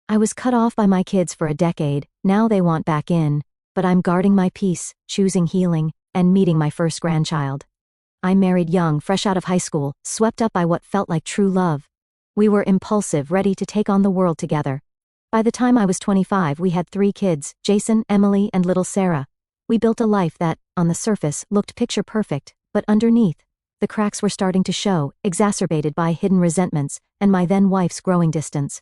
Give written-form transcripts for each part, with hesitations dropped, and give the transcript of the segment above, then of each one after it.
I was cut off by my kids for a decade, now they want back in, but I'm guarding my peace, choosing healing, and meeting my first grandchild. I married young, fresh out of high school, swept up by what felt like true love. We were impulsive, ready to take on the world together. By the time I was 25, we had 3 kids, Jason, Emily, and little Sarah. We built a life that, on the surface, looked picture perfect, but underneath, the cracks were starting to show, exacerbated by hidden resentments, and my then-wife's growing distance.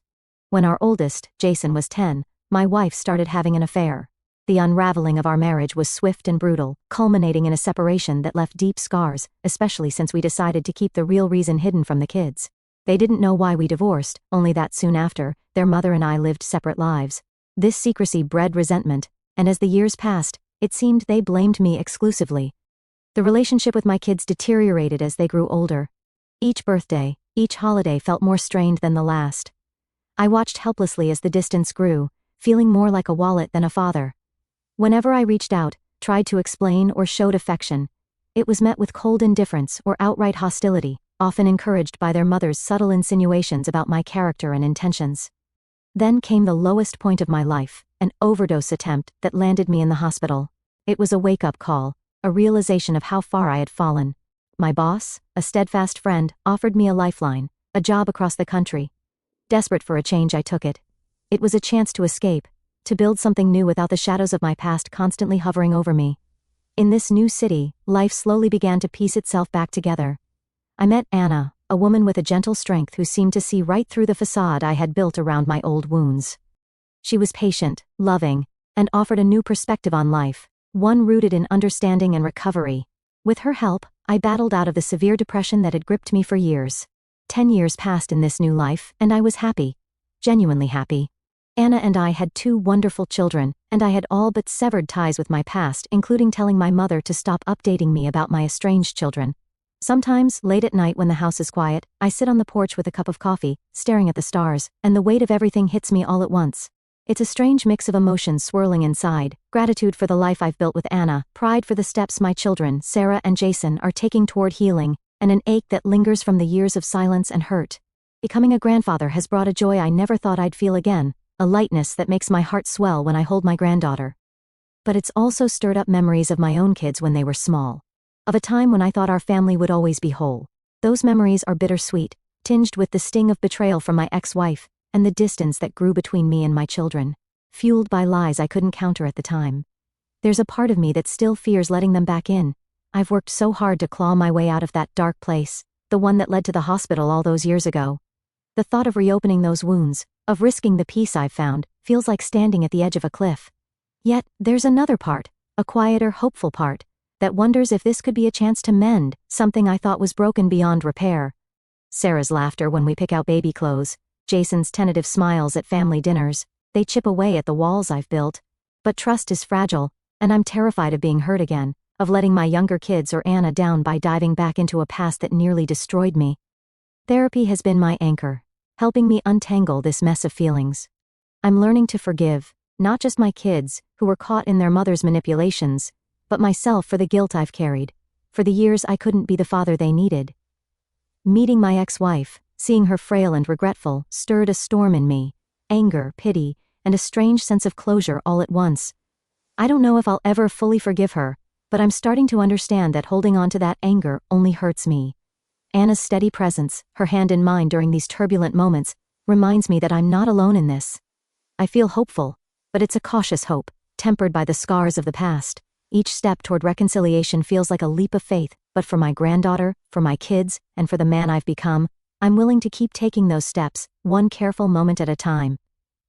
When our oldest, Jason, was 10, my wife started having an affair. The unraveling of our marriage was swift and brutal, culminating in a separation that left deep scars, especially since we decided to keep the real reason hidden from the kids. They didn't know why we divorced, only that soon after, their mother and I lived separate lives. This secrecy bred resentment, and as the years passed, it seemed they blamed me exclusively. The relationship with my kids deteriorated as they grew older. Each birthday, each holiday felt more strained than the last. I watched helplessly as the distance grew, feeling more like a wallet than a father. Whenever I reached out, tried to explain or showed affection, it was met with cold indifference or outright hostility, often encouraged by their mother's subtle insinuations about my character and intentions. Then came the lowest point of my life, an overdose attempt that landed me in the hospital. It was a wake-up call, a realization of how far I had fallen. My boss, a steadfast friend, offered me a lifeline, a job across the country. Desperate for a change, I took it. It was a chance to escape, to build something new without the shadows of my past constantly hovering over me. In this new city, life slowly began to piece itself back together. I met Anna, a woman with a gentle strength who seemed to see right through the facade I had built around my old wounds. She was patient, loving, and offered a new perspective on life, one rooted in understanding and recovery. With her help, I battled out of the severe depression that had gripped me for years. 10 years passed in this new life, and I was happy. Genuinely happy. Anna and I had 2 wonderful children, and I had all but severed ties with my past, including telling my mother to stop updating me about my estranged children. Sometimes, late at night when the house is quiet, I sit on the porch with a cup of coffee, staring at the stars, and the weight of everything hits me all at once. It's a strange mix of emotions swirling inside: gratitude for the life I've built with Anna, pride for the steps my children, Sarah and Jason, are taking toward healing, and an ache that lingers from the years of silence and hurt. Becoming a grandfather has brought a joy I never thought I'd feel again, a lightness that makes my heart swell when I hold my granddaughter. But it's also stirred up memories of my own kids when they were small. Of a time when I thought our family would always be whole. Those memories are bittersweet, tinged with the sting of betrayal from my ex-wife, and the distance that grew between me and my children, fueled by lies I couldn't counter at the time. There's a part of me that still fears letting them back in. I've worked so hard to claw my way out of that dark place, the one that led to the hospital all those years ago. The thought of reopening those wounds, of risking the peace I've found, feels like standing at the edge of a cliff. Yet, there's another part, a quieter, hopeful part, that wonders if this could be a chance to mend something I thought was broken beyond repair. Sarah's laughter when we pick out baby clothes, Jason's tentative smiles at family dinners, they chip away at the walls I've built. But trust is fragile, and I'm terrified of being hurt again, of letting my younger kids or Anna down by diving back into a past that nearly destroyed me. Therapy has been my anchor, helping me untangle this mess of feelings. I'm learning to forgive, not just my kids, who were caught in their mother's manipulations, but myself for the guilt I've carried, for the years I couldn't be the father they needed. Meeting my ex-wife, seeing her frail and regretful, stirred a storm in me, anger, pity, and a strange sense of closure all at once. I don't know if I'll ever fully forgive her, but I'm starting to understand that holding on to that anger only hurts me. Anna's steady presence, her hand in mine during these turbulent moments, reminds me that I'm not alone in this. I feel hopeful, but it's a cautious hope, tempered by the scars of the past. Each step toward reconciliation feels like a leap of faith, but for my granddaughter, for my kids, and for the man I've become, I'm willing to keep taking those steps, one careful moment at a time.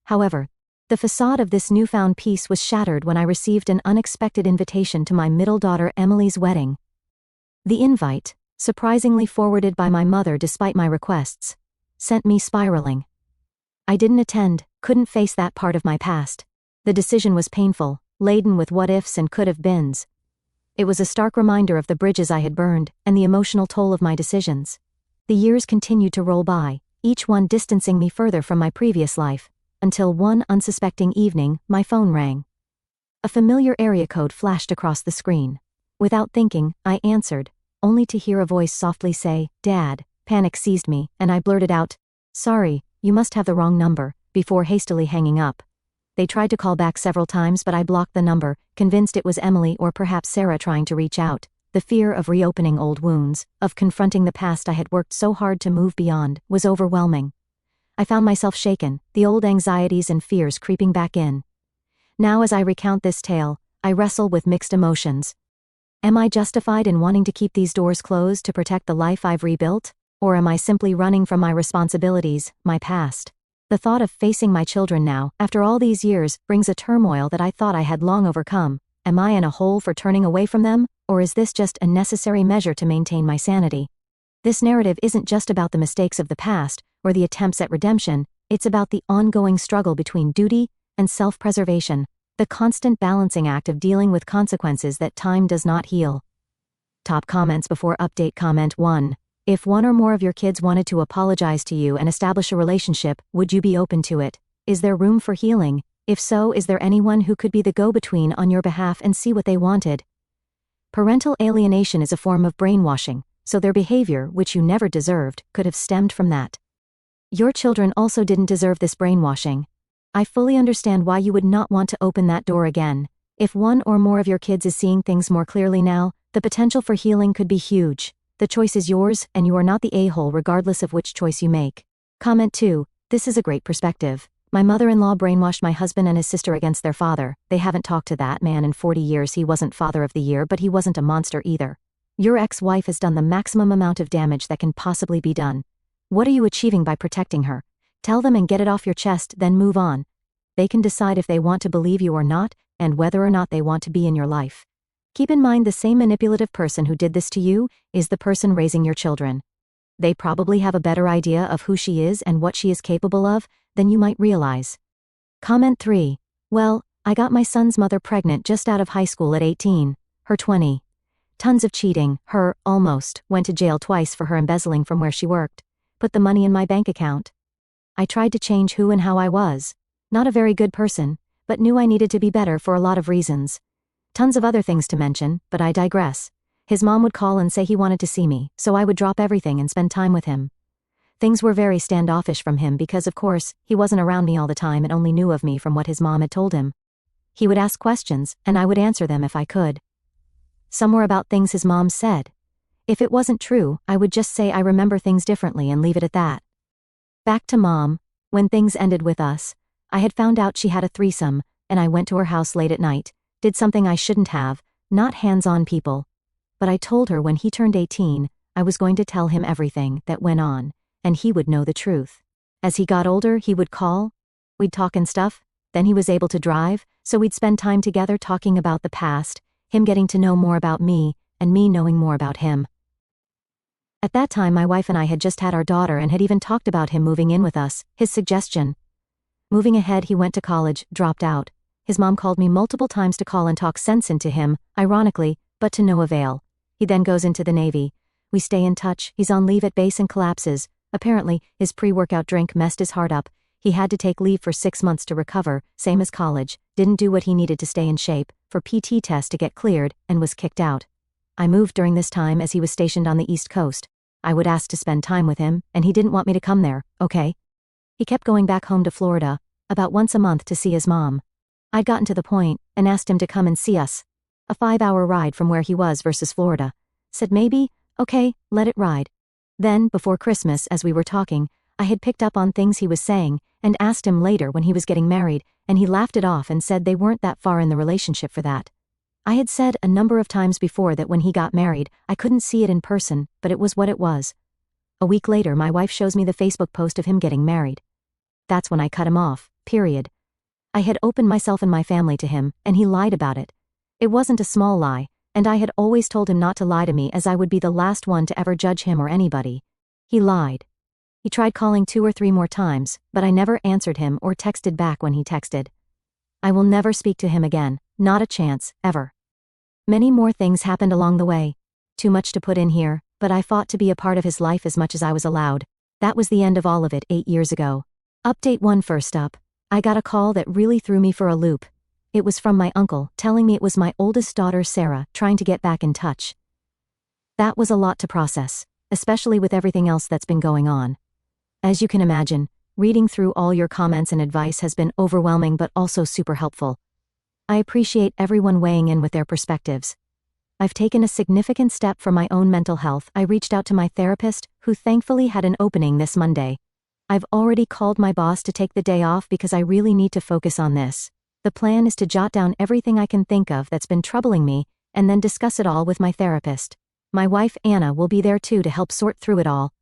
However, the facade of this newfound peace was shattered when I received an unexpected invitation to my middle daughter Emily's wedding. The invite, surprisingly forwarded by my mother despite my requests, sent me spiraling. I didn't attend, couldn't face that part of my past. The decision was painful, laden with what-ifs and could-have-beens. It was a stark reminder of the bridges I had burned, and the emotional toll of my decisions. The years continued to roll by, each one distancing me further from my previous life, until one unsuspecting evening, my phone rang. A familiar area code flashed across the screen. Without thinking, I answered, only to hear a voice softly say, "Dad." Panic seized me, and I blurted out, "Sorry, you must have the wrong number," before hastily hanging up. They tried to call back several times, but I blocked the number, convinced it was Emily or perhaps Sarah trying to reach out. The fear of reopening old wounds, of confronting the past I had worked so hard to move beyond, was overwhelming. I found myself shaken, the old anxieties and fears creeping back in. Now as I recount this tale, I wrestle with mixed emotions. Am I justified in wanting to keep these doors closed to protect the life I've rebuilt? Or am I simply running from my responsibilities, my past? The thought of facing my children now, after all these years, brings a turmoil that I thought I had long overcome. Am I in a hole for turning away from them, or is this just a necessary measure to maintain my sanity? This narrative isn't just about the mistakes of the past, or the attempts at redemption, it's about the ongoing struggle between duty and self-preservation, the constant balancing act of dealing with consequences that time does not heal. Top comments before update. Comment 1. If one or more of your kids wanted to apologize to you and establish a relationship, would you be open to it? Is there room for healing? If so, is there anyone who could be the go-between on your behalf and see what they wanted? Parental alienation is a form of brainwashing, so their behavior, which you never deserved, could have stemmed from that. Your children also didn't deserve this brainwashing. I fully understand why you would not want to open that door again. If one or more of your kids is seeing things more clearly now, the potential for healing could be huge. The choice is yours, and you are not the a-hole regardless of which choice you make. Comment 2. This is a great perspective. My mother-in-law brainwashed my husband and his sister against their father. They haven't talked to that man in 40 years. He wasn't father of the year, but he wasn't a monster either. Your ex-wife has done the maximum amount of damage that can possibly be done. What are you achieving by protecting her? Tell them and get it off your chest, then move on. They can decide if they want to believe you or not, and whether or not they want to be in your life. Keep in mind the same manipulative person who did this to you is the person raising your children. They probably have a better idea of who she is and what she is capable of than you might realize. Comment 3. Well, I got my son's mother pregnant just out of high school at 18, her 20. Tons of cheating, her, almost, went to jail twice for her embezzling from where she worked. Put the money in my bank account. I tried to change who and how I was. Not a very good person, but knew I needed to be better for a lot of reasons. Tons of other things to mention, but I digress. His mom would call and say he wanted to see me, so I would drop everything and spend time with him. Things were very standoffish from him because, of course, he wasn't around me all the time and only knew of me from what his mom had told him. He would ask questions, and I would answer them if I could. Some were about things his mom said. If it wasn't true, I would just say I remember things differently and leave it at that. Back to Mom. When things ended with us, I had found out she had a threesome, and I went to her house late at night. Did something I shouldn't have, not hands-on people. But I told her when he turned 18, I was going to tell him everything that went on, and he would know the truth. As he got older, he would call. We'd talk and stuff. Then he was able to drive, so we'd spend time together talking about the past, him getting to know more about me, and me knowing more about him. At that time, my wife and I had just had our daughter and had even talked about him moving in with us, his suggestion. Moving ahead, he went to college, dropped out. His mom called me multiple times to call and talk sense into him, ironically, but to no avail. He then goes into the Navy. We stay in touch. He's on leave at base and collapses. Apparently, his pre-workout drink messed his heart up. He had to take leave for 6 months to recover, same as college, didn't do what he needed to stay in shape, for PT test to get cleared, and was kicked out. I moved during this time as he was stationed on the East Coast. I would ask to spend time with him, and he didn't want me to come there, okay? He kept going back home to Florida, about once a month to see his mom. I'd gotten to the point, and asked him to come and see us. A 5-hour ride from where he was versus Florida. Said maybe, okay, let it ride. Then, before Christmas, as we were talking, I had picked up on things he was saying, and asked him later when he was getting married, and he laughed it off and said they weren't that far in the relationship for that. I had said a number of times before that when he got married, I couldn't see it in person, but it was what it was. A week later, my wife shows me the Facebook post of him getting married. That's when I cut him off, period. I had opened myself and my family to him, and he lied about it. It wasn't a small lie, and I had always told him not to lie to me as I would be the last one to ever judge him or anybody. He lied. He tried calling 2 or 3 more times, but I never answered him or texted back when he texted. I will never speak to him again, not a chance, ever. Many more things happened along the way. Too much to put in here, but I fought to be a part of his life as much as I was allowed. That was the end of all of it 8 years ago. Update 1. First up, I got a call that really threw me for a loop. It was from my uncle, telling me it was my oldest daughter Sarah, trying to get back in touch. That was a lot to process, especially with everything else that's been going on. As you can imagine, Reading through all your comments and advice has been overwhelming but also super helpful. I appreciate everyone weighing in with their perspectives. I've taken a significant step for my own mental health. I reached out to my therapist, who thankfully had an opening this Monday. I've already called my boss to take the day off because I really need to focus on this. The plan is to jot down everything I can think of that's been troubling me, and then discuss it all with my therapist. My wife Anna will be there too to help sort through it all.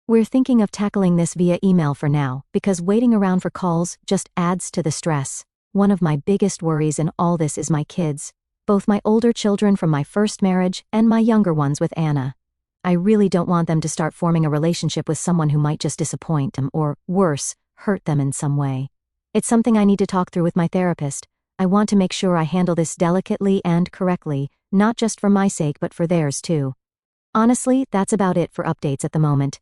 We're thinking of tackling this via email for now, because waiting around for calls just adds to the stress. One of my biggest worries in all this is my kids, both my older children from my first marriage and my younger ones with Anna. I really don't want them to start forming a relationship with someone who might just disappoint them or, worse, hurt them in some way. It's something I need to talk through with my therapist. I want to make sure I handle this delicately and correctly, not just for my sake but for theirs too. Honestly, that's about it for updates at the moment.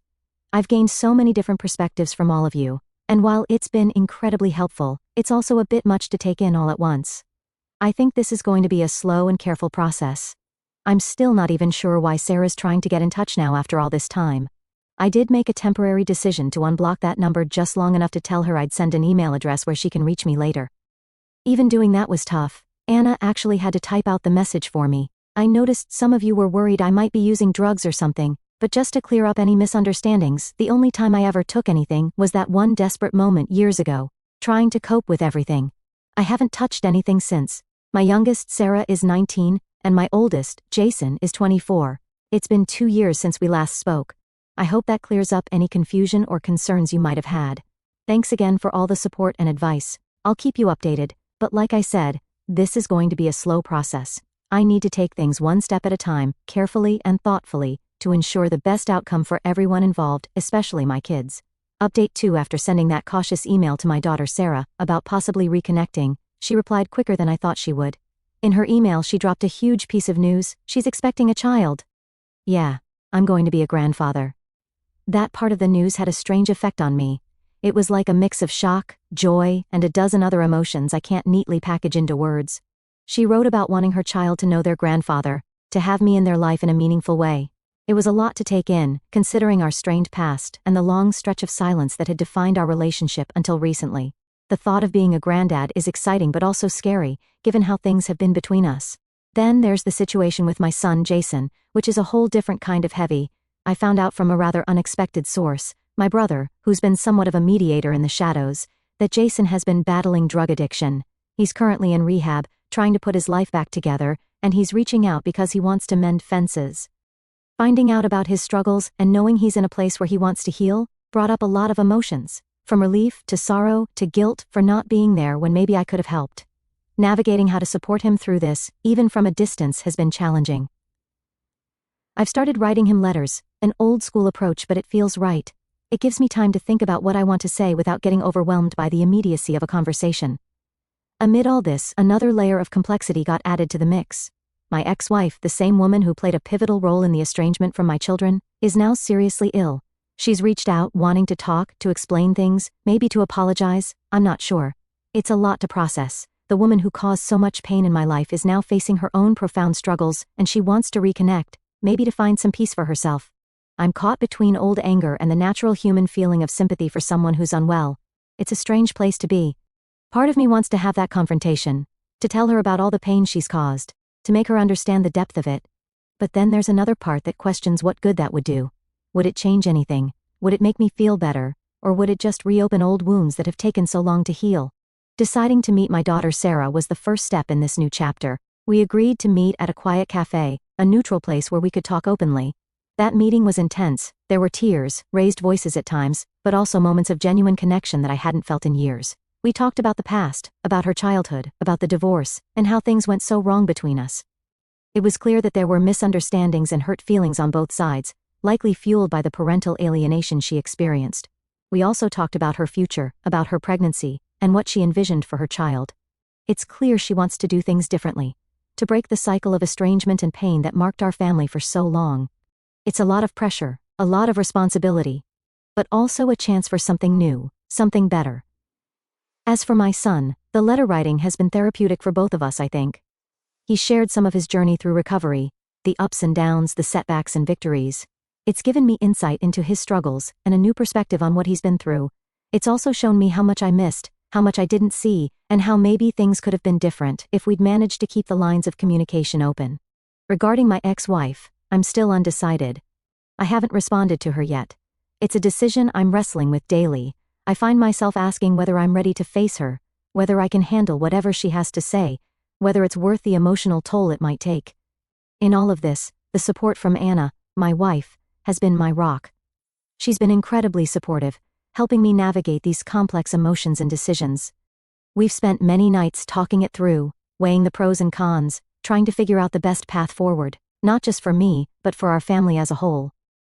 I've gained so many different perspectives from all of you, and while it's been incredibly helpful, it's also a bit much to take in all at once. I think this is going to be a slow and careful process. I'm still not even sure why Sarah's trying to get in touch now after all this time. I did make a temporary decision to unblock that number just long enough to tell her I'd send an email address where she can reach me later. Even doing that was tough. Anna actually had to type out the message for me. I noticed some of you were worried I might be using drugs or something, but just to clear up any misunderstandings, the only time I ever took anything was that one desperate moment years ago, trying to cope with everything. I haven't touched anything since. My youngest, Sarah, is 19, and my oldest, Jason, is 24. It's been 2 years since we last spoke. I hope that clears up any confusion or concerns you might have had. Thanks again for all the support and advice. I'll keep you updated, but like I said, this is going to be a slow process. I need to take things one step at a time, carefully and thoughtfully, to ensure the best outcome for everyone involved, especially my kids. Update 2: after sending that cautious email to my daughter Sarah about possibly reconnecting, she replied quicker than I thought she would. In her email she dropped a huge piece of news: she's expecting a child. Yeah, I'm going to be a grandfather. That part of the news had a strange effect on me. It was like a mix of shock, joy, and a dozen other emotions I can't neatly package into words. She wrote about wanting her child to know their grandfather, to have me in their life in a meaningful way. It was a lot to take in, considering our strained past and the long stretch of silence that had defined our relationship until recently. The thought of being a granddad is exciting but also scary, given how things have been between us. Then there's the situation with my son Jason, which is a whole different kind of heavy. I found out from a rather unexpected source, my brother, who's been somewhat of a mediator in the shadows, that Jason has been battling drug addiction. He's currently in rehab, trying to put his life back together, and he's reaching out because he wants to mend fences. Finding out about his struggles and knowing he's in a place where he wants to heal brought up a lot of emotions, from relief to sorrow to guilt for not being there when maybe I could have helped. Navigating how to support him through this, even from a distance, has been challenging. I've started writing him letters, an old school approach, but it feels right. It gives me time to think about what I want to say without getting overwhelmed by the immediacy of a conversation. Amid all this, another layer of complexity got added to the mix. My ex-wife, the same woman who played a pivotal role in the estrangement from my children, is now seriously ill. She's reached out, wanting to talk, to explain things, maybe to apologize, I'm not sure. It's a lot to process. The woman who caused so much pain in my life is now facing her own profound struggles, and she wants to reconnect, maybe to find some peace for herself. I'm caught between old anger and the natural human feeling of sympathy for someone who's unwell. It's a strange place to be. Part of me wants to have that confrontation, to tell her about all the pain she's caused, to make her understand the depth of it. But then there's another part that questions what good that would do. Would it change anything? Would it make me feel better? Or would it just reopen old wounds that have taken so long to heal? Deciding to meet my daughter Sarah was the first step in this new chapter. We agreed to meet at a quiet cafe, a neutral place where we could talk openly. That meeting was intense. There were tears, raised voices at times, but also moments of genuine connection that I hadn't felt in years. We talked about the past, about her childhood, about the divorce, and how things went so wrong between us. It was clear that there were misunderstandings and hurt feelings on both sides, likely fueled by the parental alienation she experienced. We also talked about her future, about her pregnancy, and what she envisioned for her child. It's clear she wants to do things differently, to break the cycle of estrangement and pain that marked our family for so long. It's a lot of pressure, a lot of responsibility, but also a chance for something new, something better. As for my son, the letter writing has been therapeutic for both of us, I think. He shared some of his journey through recovery, the ups and downs, the setbacks and victories. It's given me insight into his struggles and a new perspective on what he's been through. It's also shown me how much I missed, how much I didn't see, and how maybe things could have been different if we'd managed to keep the lines of communication open. Regarding my ex-wife, I'm still undecided. I haven't responded to her yet. It's a decision I'm wrestling with daily. I find myself asking whether I'm ready to face her, whether I can handle whatever she has to say, whether it's worth the emotional toll it might take. In all of this, the support from Anna, my wife, has been my rock. She's been incredibly supportive, helping me navigate these complex emotions and decisions. We've spent many nights talking it through, weighing the pros and cons, trying to figure out the best path forward, not just for me, but for our family as a whole.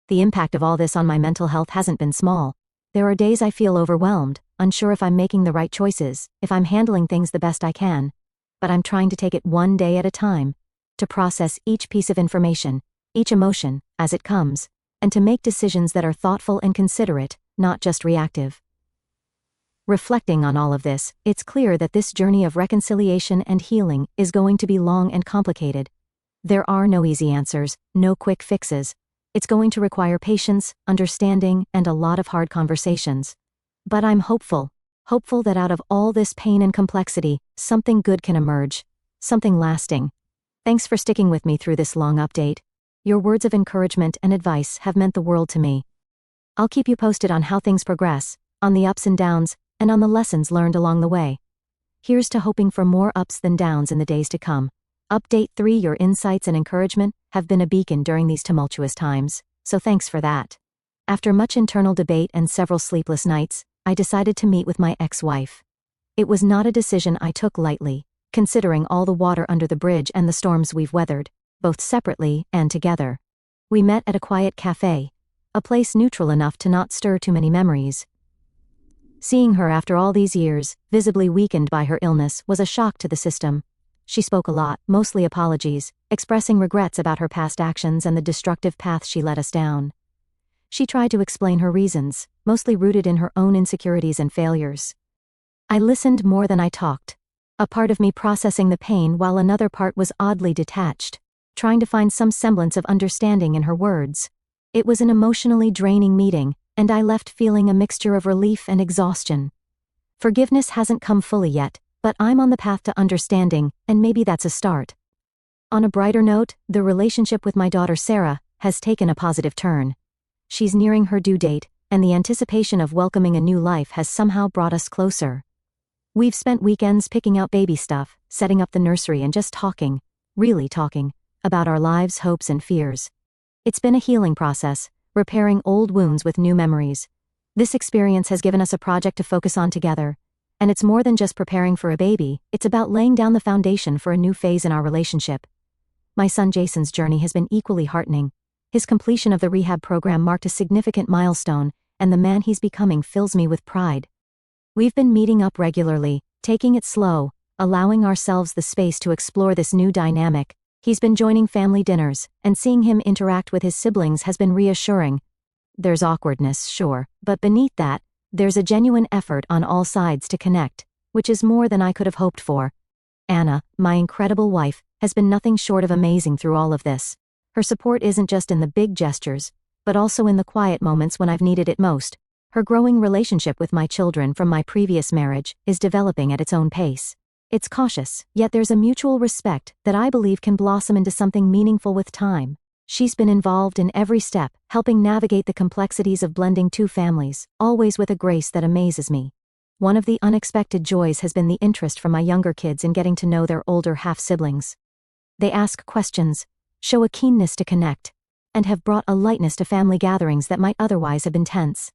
The impact of all this on my mental health hasn't been small. There are days I feel overwhelmed, unsure if I'm making the right choices, if I'm handling things the best I can. But I'm trying to take it one day at a time, to process each piece of information, each emotion, as it comes, and to make decisions that are thoughtful and considerate, not just reactive. Reflecting on all of this, it's clear that this journey of reconciliation and healing is going to be long and complicated. There are no easy answers, no quick fixes. It's going to require patience, understanding, and a lot of hard conversations. But I'm hopeful that out of all this pain and complexity, something good can emerge, something lasting. Thanks for sticking with me through this long update. Your words of encouragement and advice have meant the world to me. I'll keep you posted on how things progress, on the ups and downs, and on the lessons learned along the way. Here's to hoping for more ups than downs in the days to come. Update 3: Your insights and encouragement have been a beacon during these tumultuous times, so thanks for that. After much internal debate and several sleepless nights, I decided to meet with my ex-wife. It was not a decision I took lightly, considering all the water under the bridge and the storms we've weathered, both separately and together. We met at a quiet cafe, a place neutral enough to not stir too many memories. Seeing her after all these years, visibly weakened by her illness, was a shock to the system. She spoke a lot, mostly apologies, expressing regrets about her past actions and the destructive path she led us down. She tried to explain her reasons, mostly rooted in her own insecurities and failures. I listened more than I talked, a part of me processing the pain while another part was oddly detached, trying to find some semblance of understanding in her words. It was an emotionally draining meeting, and I left feeling a mixture of relief and exhaustion. Forgiveness hasn't come fully yet, but I'm on the path to understanding, and maybe that's a start. On a brighter note, the relationship with my daughter Sarah has taken a positive turn. She's nearing her due date, and the anticipation of welcoming a new life has somehow brought us closer. We've spent weekends picking out baby stuff, setting up the nursery, and just talking, really talking, about our lives, hopes, and fears. It's been a healing process, repairing old wounds with new memories. This experience has given us a project to focus on together. And it's more than just preparing for a baby, it's about laying down the foundation for a new phase in our relationship. My son Jason's journey has been equally heartening. His completion of the rehab program marked a significant milestone, and the man he's becoming fills me with pride. We've been meeting up regularly, taking it slow, allowing ourselves the space to explore this new dynamic. He's been joining family dinners, and seeing him interact with his siblings has been reassuring. There's awkwardness, sure, but beneath that, there's a genuine effort on all sides to connect, which is more than I could have hoped for. Anna, my incredible wife, has been nothing short of amazing through all of this. Her support isn't just in the big gestures, but also in the quiet moments when I've needed it most. Her growing relationship with my children from my previous marriage is developing at its own pace. It's cautious, yet there's a mutual respect that I believe can blossom into something meaningful with time. She's been involved in every step, helping navigate the complexities of blending two families, always with a grace that amazes me. One of the unexpected joys has been the interest from my younger kids in getting to know their older half-siblings. They ask questions, show a keenness to connect, and have brought a lightness to family gatherings that might otherwise have been tense.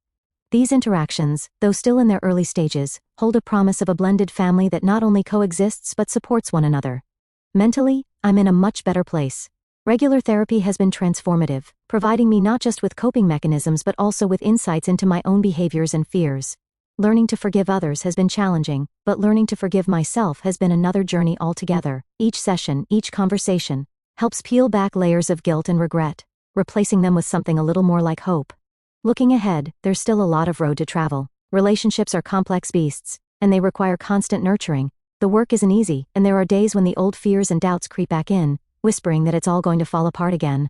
These interactions, though still in their early stages, hold a promise of a blended family that not only coexists but supports one another. Mentally, I'm in a much better place. Regular therapy has been transformative, providing me not just with coping mechanisms but also with insights into my own behaviors and fears. Learning to forgive others has been challenging, but learning to forgive myself has been another journey altogether. Each session, each conversation, helps peel back layers of guilt and regret, replacing them with something a little more like hope. Looking ahead, there's still a lot of road to travel. Relationships are complex beasts, and they require constant nurturing. The work isn't easy, and there are days when the old fears and doubts creep back in, whispering that it's all going to fall apart again.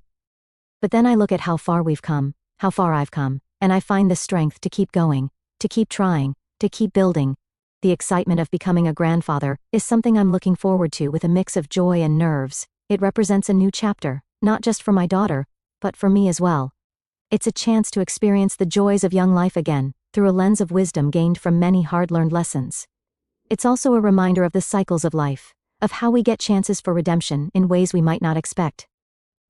But then I look at how far we've come, how far I've come, and I find the strength to keep going. to keep trying, to keep building. The excitement of becoming a grandfather is something I'm looking forward to with a mix of joy and nerves. It represents a new chapter, not just for my daughter, but for me as well. It's a chance to experience the joys of young life again, through a lens of wisdom gained from many hard-learned lessons. It's also a reminder of the cycles of life, of how we get chances for redemption in ways we might not expect.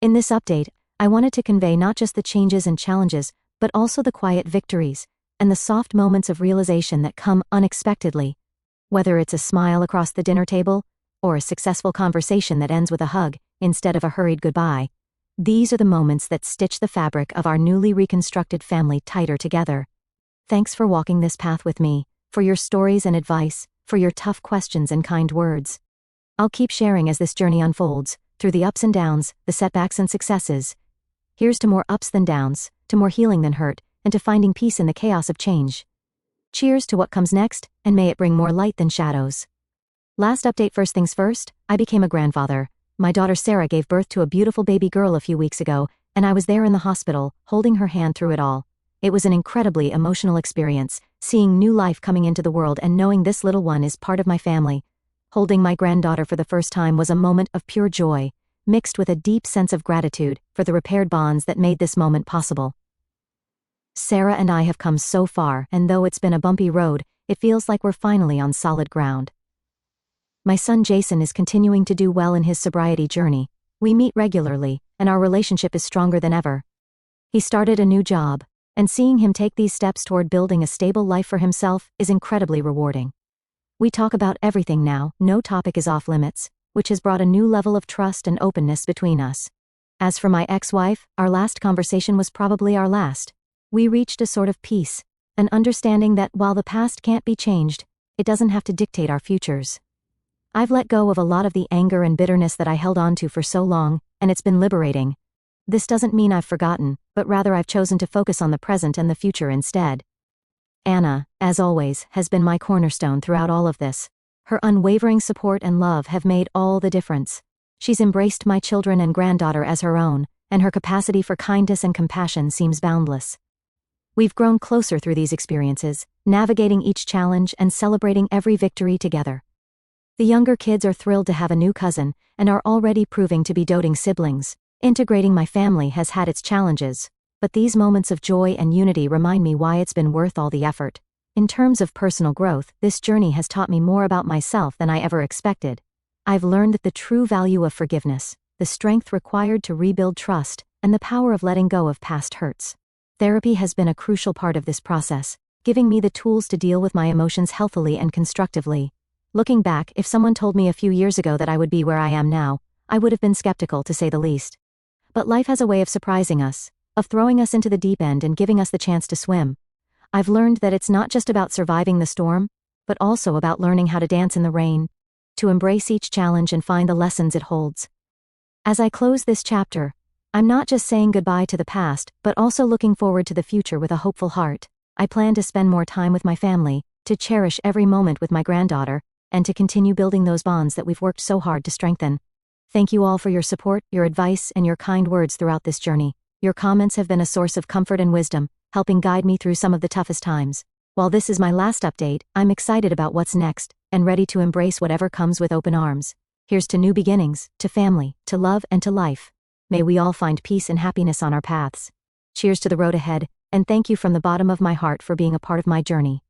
In this update, I wanted to convey not just the changes and challenges, but also the quiet victories, and the soft moments of realization that come unexpectedly. Whether it's a smile across the dinner table, or a successful conversation that ends with a hug, instead of a hurried goodbye, these are the moments that stitch the fabric of our newly reconstructed family tighter together. Thanks for walking this path with me, for your stories and advice, for your tough questions and kind words. I'll keep sharing as this journey unfolds, through the ups and downs, the setbacks and successes. Here's to more ups than downs, to more healing than hurt, and to finding peace in the chaos of change. Cheers to what comes next, and may it bring more light than shadows. Last update, first things first, I became a grandfather. My daughter Sarah gave birth to a beautiful baby girl a few weeks ago, and I was there in the hospital, holding her hand through it all. It was an incredibly emotional experience, seeing new life coming into the world and knowing this little one is part of my family. Holding my granddaughter for the first time was a moment of pure joy, mixed with a deep sense of gratitude for the repaired bonds that made this moment possible. Sarah and I have come so far, and though it's been a bumpy road, it feels like we're finally on solid ground. My son Jason is continuing to do well in his sobriety journey. We meet regularly, and our relationship is stronger than ever. He started a new job, and seeing him take these steps toward building a stable life for himself is incredibly rewarding. We talk about everything now, no topic is off limits, which has brought a new level of trust and openness between us. As for my ex-wife, our last conversation was probably our last. We reached a sort of peace, an understanding that while the past can't be changed, it doesn't have to dictate our futures. I've let go of a lot of the anger and bitterness that I held on to for so long, and it's been liberating. This doesn't mean I've forgotten, but rather I've chosen to focus on the present and the future instead. Anna, as always, has been my cornerstone throughout all of this. Her unwavering support and love have made all the difference. She's embraced my children and granddaughter as her own, and her capacity for kindness and compassion seems boundless. We've grown closer through these experiences, navigating each challenge and celebrating every victory together. The younger kids are thrilled to have a new cousin, and are already proving to be doting siblings. Integrating my family has had its challenges, but these moments of joy and unity remind me why it's been worth all the effort. In terms of personal growth, this journey has taught me more about myself than I ever expected. I've learned that the true value of forgiveness, the strength required to rebuild trust, and the power of letting go of past hurts. Therapy has been a crucial part of this process, giving me the tools to deal with my emotions healthily and constructively. Looking back, if someone told me a few years ago that I would be where I am now, I would have been skeptical, to say the least. But life has a way of surprising us, of throwing us into the deep end and giving us the chance to swim. I've learned that it's not just about surviving the storm, but also about learning how to dance in the rain, to embrace each challenge and find the lessons it holds. As I close this chapter, I'm not just saying goodbye to the past, but also looking forward to the future with a hopeful heart. I plan to spend more time with my family, to cherish every moment with my granddaughter, and to continue building those bonds that we've worked so hard to strengthen. Thank you all for your support, your advice, and your kind words throughout this journey. Your comments have been a source of comfort and wisdom, helping guide me through some of the toughest times. While this is my last update, I'm excited about what's next, and ready to embrace whatever comes with open arms. Here's to new beginnings, to family, to love, and to life. May we all find peace and happiness on our paths. Cheers to the road ahead, and thank you from the bottom of my heart for being a part of my journey.